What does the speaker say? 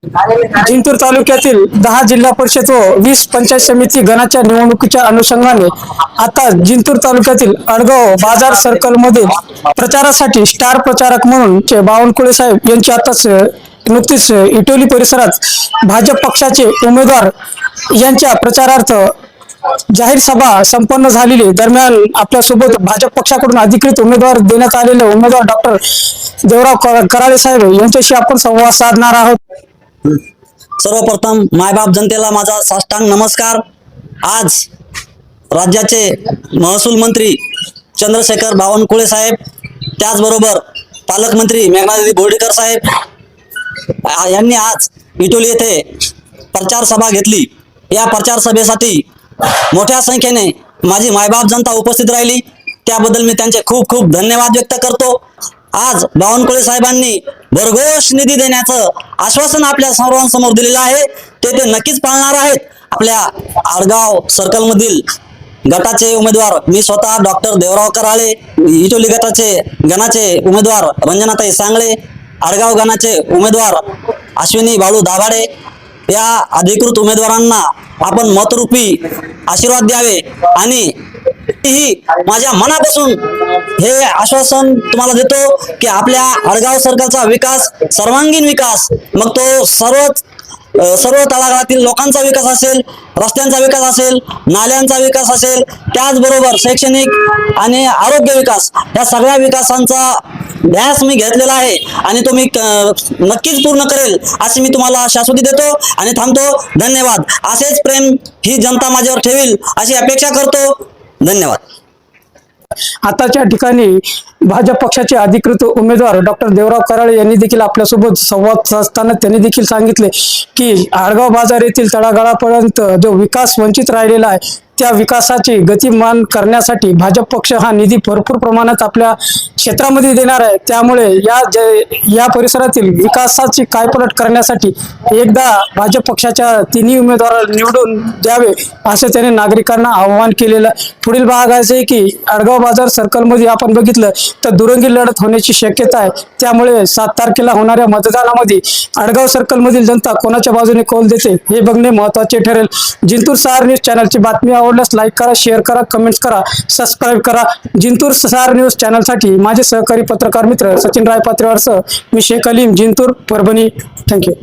जिंतूर तालुक्यातील 10 जिल्हा परिषद व 20 पंचायत समिती गणाच्या निवडणुकीच्या अनुषंगाने आता जिंतूर तालुक्यातील अडगाव बाजार सर्कल मध्ये प्रचारासाठी स्टार प्रचारक म्हणून बावनकुळे साहेब यांची आताच नुकतीच इटोली परिसरात भाजप पक्षाचे उमेदवार यांच्या प्रचारार्थ जाहीर सभा संपन्न झालेली दरम्यान आपल्यासोबत भाजप पक्षाकडून अधिकृत उमेदवार देण्यात आलेले उमेदवार डॉक्टर देवराव कराळे साहेब यांच्याशी आपण संवाद साधणार आहोत। सर्वप्रथम मायबाप जनतेला माझा साष्टांग नमस्कार। आज राज्याचे महसूल मंत्री चंद्रशेखर बावनकुळे साहेब, त्याचबरोबर पालकमंत्री मेघनादिदी बोर्डीकर साहेब यांनी आज इटोली येथे प्रचार सभा घेतली। या प्रचार सभेसाठी मोठ्या संख्येने माझी मायबाप जनता उपस्थित राहिली, त्याबद्दल मी त्यांचे खूप खूप धन्यवाद व्यक्त करतो। आज बावनकुळे साहेबांनी भरघोस निधी देण्याचं आश्वासन आपल्या सर्वांसमोर दिलेलं आहे, ते नक्कीच पाळणार आहेत। आपल्या आडगाव सर्कल मधील गटाचे उमेदवार मी स्वतः डॉक्टर देवराव कराळे, इटोली गणाचे उमेदवार रंजनाताई सांगळे, आडगाव गणाचे उमेदवार अश्विनी बाळू दाभाडे या अधिकृत उमेदवारांना आपण मतरूपी आशीर्वाद द्यावे आणि ही माझ्या मनापासून हे आश्वासन तुम्हाला देतो की आपल्या आडगाव सर्कलचा विकास, सर्वांगीण विकास, मग तो सर्व तळागाळातील लोकांचा विकास असेल, रस्त्यांचा विकास असेल, नाल्यांचा विकास असेल, त्याचबरोबर शैक्षणिक आणि आरोग्य विकास, या सगळ्या विकासांचा ध्यास मी घेतलेला आहे आणि तो मी नक्कीच पूर्ण करेल अशी मी तुम्हाला शाश्वती देतो आणि थांबतो। धन्यवाद। असेच प्रेम ही जनता माझ्यावर ठेवील अशी अपेक्षा करतो। धन्यवाद। आताच्या ठिकाणी भाजप पक्षाचे अधिकृत उमेदवार डॉक्टर देवराव कराळे यांनी देखील आपल्यासोबत संवाद साधताना त्यांनी देखील सांगितले की आडगाव बाजार येथील तळागाळापर्यंत जो विकास वंचित राहिलेला आहे त्या विकासाची गतिमान करण्यासाठी भाजप पक्ष हा निधी भरपूर प्रमाणात आपल्या क्षेत्रामध्ये देणार आहे। त्यामुळे या परिसरातील विकासाची कायपलट करण्यासाठी एकदा भाजप पक्षाच्या तिन्ही उमेदवारांना निवडून द्यावे असे त्यांनी नागरिकांना आवाहन केलेलं। पुढील भाग आहे की आडगाव बाजार सर्कलमध्ये आपण बघितलं तर दुरंगी लढत होण्याची शक्यता आहे, त्यामुळे 7 तारखेला होणाऱ्या मतदानामध्ये आडगाव सर्कलमधील जनता कोणाच्या बाजूने कौल देते हे बघणे महत्त्वाचे ठरेल। जिंतूर स्टार न्यूज चॅनलची बातमी आवडल्यास लाईक करा, शेअर करा, कमेंट्स करा, सबस्क्राईब करा। जिंतूर स्टार न्यूज चॅनलसाठी माझे सहकारी पत्रकार मित्र सचिन राय पात्रेवारसह मी शेख अलीम, जिंतूर, परभणी। थँक्यू।